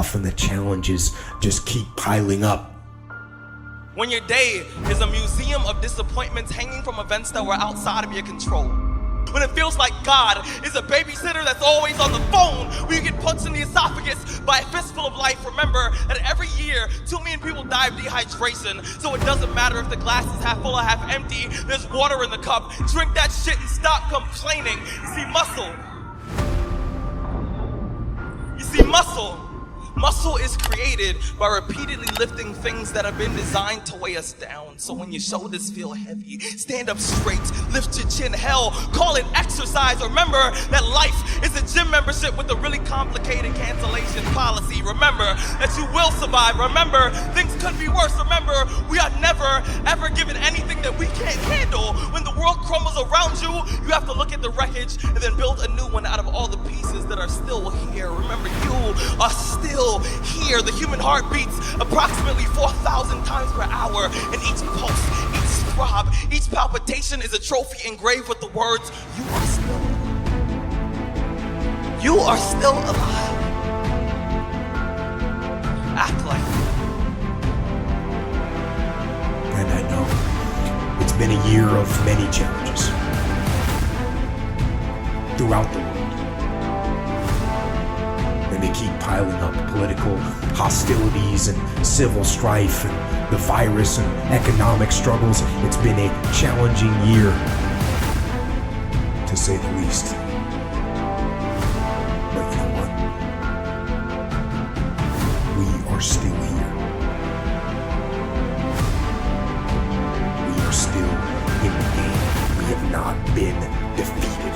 stuff and the challenges just keep piling up. When your day is a museum of disappointments hanging from events that were outside of your control. When it feels like God is a babysitter that's always on the phone, when you get punched in the esophagus by a fistful of life, remember that every year 2 million people die of dehydration. So it doesn't matter if the glass is half full or half empty, there's water in the cup. Drink that shit and stop complaining. You see, muscle is created by repeatedly lifting things that have been designed to weigh us down. So when your shoulders feel heavy, stand up straight, lift your chin. Hell, call it exercise. Remember that life is a gym membership with a really complicated cancellation policy. Remember that you will survive. Remember, things could be worse. Remember, we are never, ever given anything that we can't handle. When the world crumbles around you, you have to look at the wreckage and then build a new one out of all the pieces that are still here. Remember, you are still here. The human heart beats approximately 4,000 times per hour, and each pulse, each throb, each palpitation is a trophy engraved with the words, you are still alive. Act like it. And I know it's been a year of many challenges throughout the world. And they keep piling up: political hostilities and civil strife and the virus and economic struggles. It's been a challenging year, to say the least. But you know what? We are still here. We are still in the game. We have not been defeated.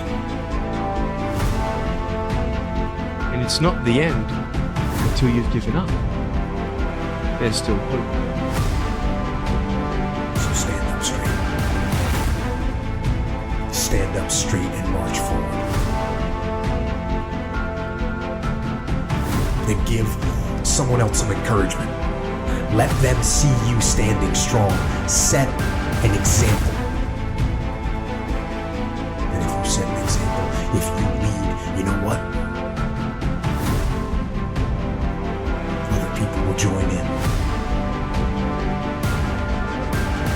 And it's not the end until you've given up. There's still hope. So stand up straight. Stand up straight and march forward. And give someone else some encouragement. Let them see you standing strong. Set an example. And if you set an example, if you lead, you know what? People will join in.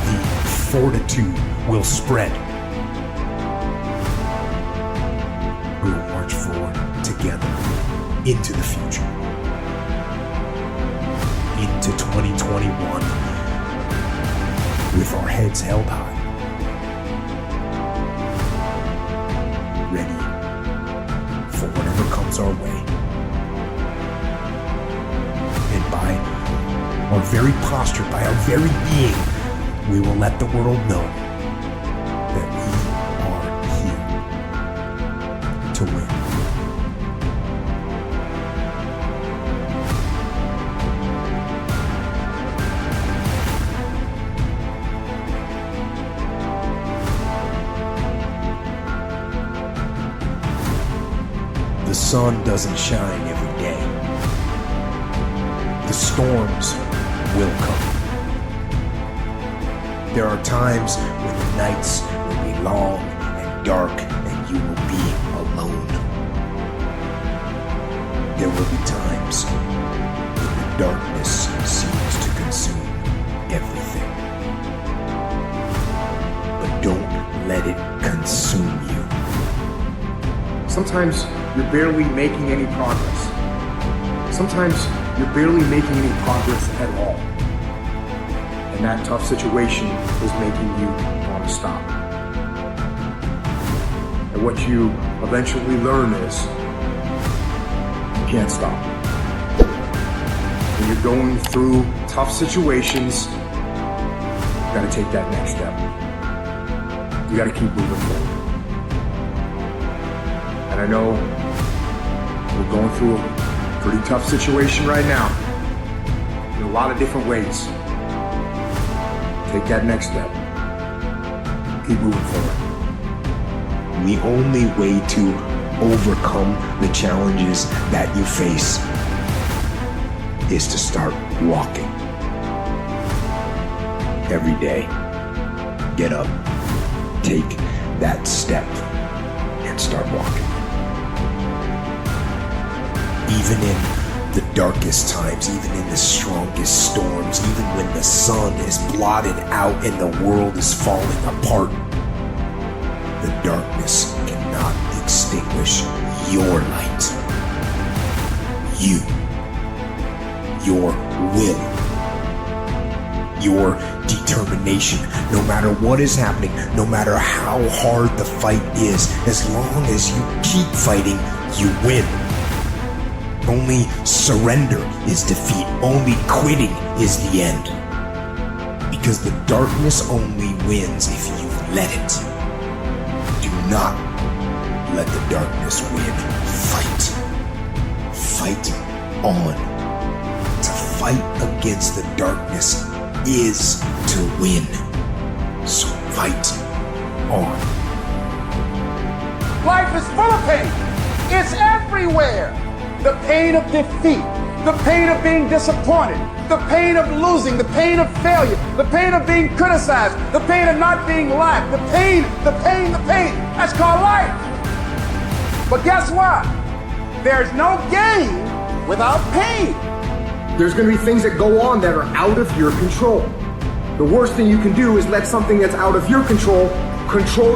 The fortitude will spread. We will march forward together into the future, into 2021, with our heads held high, ready for whatever comes our way. By our very posture, by our very being, we will let the world know that we are here to win. The sun doesn't shine every day. The storms will come. There are times when the nights will be long and dark and you will be alone. There will be times when the darkness seems to consume everything. But don't let it consume you. Sometimes you're barely making any progress. Sometimes you're barely making any progress at all. And that tough situation is making you want to stop. And what you eventually learn is you can't stop. When you're going through tough situations, you gotta take that next step. You gotta keep moving forward. And I know we're going through a pretty tough situation right now in a lot of different ways. Take that next step. Keep moving forward. The only way to overcome the challenges that you face is to start walking. Every day, get up, take that step, and start walking. Even in the darkest times, even in the strongest storms, even when the sun is blotted out and the world is falling apart, the darkness cannot extinguish your light. You, your will, your determination, no matter what is happening, no matter how hard the fight is, as long as you keep fighting, you win. Only surrender is defeat. Only quitting is the end. Because the darkness only wins if you let it. Do not let the darkness win. Fight. Fight on. To fight against the darkness is to win. So fight on. Life is full of pain. It's everywhere. The pain of defeat, the pain of being disappointed, the pain of losing, the pain of failure, the pain of being criticized, the pain of not being liked, the pain. That's called life. But guess what? There's no gain without pain. There's going to be things that go on that are out of your control. The worst thing you can do is let something that's out of your control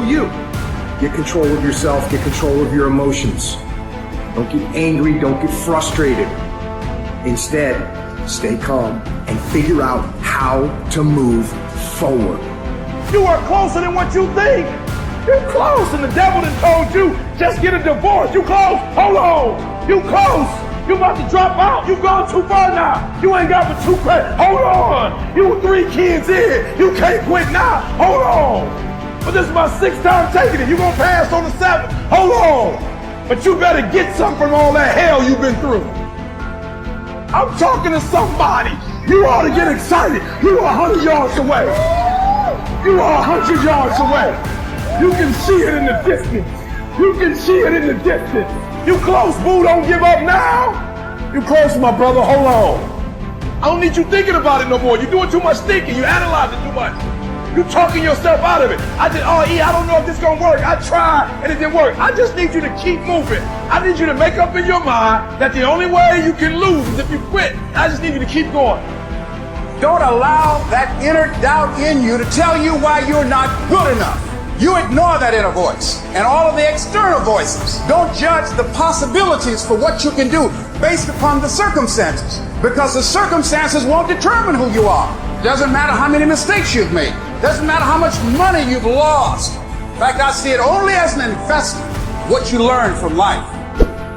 you. Get control of yourself, get control of your emotions. Don't get angry, don't get frustrated. Instead, stay calm and figure out how to move forward. You are closer than what you think. You're close, and the devil done told you, just get a divorce. You close? Hold on. You close. You about to drop out. You gone too far now. You ain't got but 2 credits. Hold on. You 3 kids in. You can't quit now. Hold on. But this is my 6th time taking it. You gonna pass on the 7th. Hold on. But you better get something from all that hell you've been through. I'm talking to somebody. You ought to get excited. You are 100 yards away. You are 100 yards away. You can see it in the distance. You can see it in the distance. You close, boo. Don't give up now. You close, my brother. Hold on. I don't need you thinking about it no more. You're doing too much thinking. You analyzing too much. You talking yourself out of it. I don't know if this gonna work. I tried and it didn't work. I just need you to keep moving. I need you to make up in your mind that the only way you can lose is if you quit. I just need you to keep going. Don't allow that inner doubt in you to tell you why you're not good enough. You ignore that inner voice and all of the external voices. Don't judge the possibilities for what you can do based upon the circumstances, because the circumstances won't determine who you are. Doesn't matter how many mistakes you've made. Doesn't matter how much money you've lost. In fact, I see it only as an investment, what you learn from life.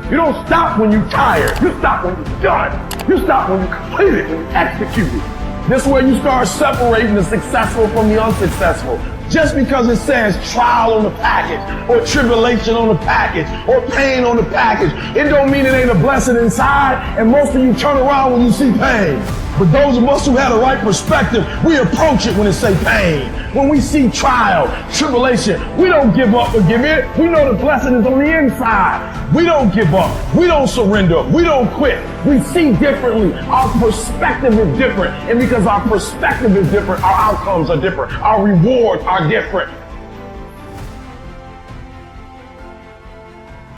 You don't stop when you're tired. You stop when you're done. You stop when you complete it, when you execute it. This is where you start separating the successful from the unsuccessful. Just because it says trial on the package, or tribulation on the package, or pain on the package, it don't mean it ain't a blessing inside, and most of you turn around when you see pain. But those of us who have the right perspective, we approach it when it say pain. When we see trial, tribulation, we don't give up or give in. We know the blessing is on the inside. We don't give up. We don't surrender. We don't quit. We see differently. Our perspective is different. And because our perspective is different, our outcomes are different. Our rewards are different.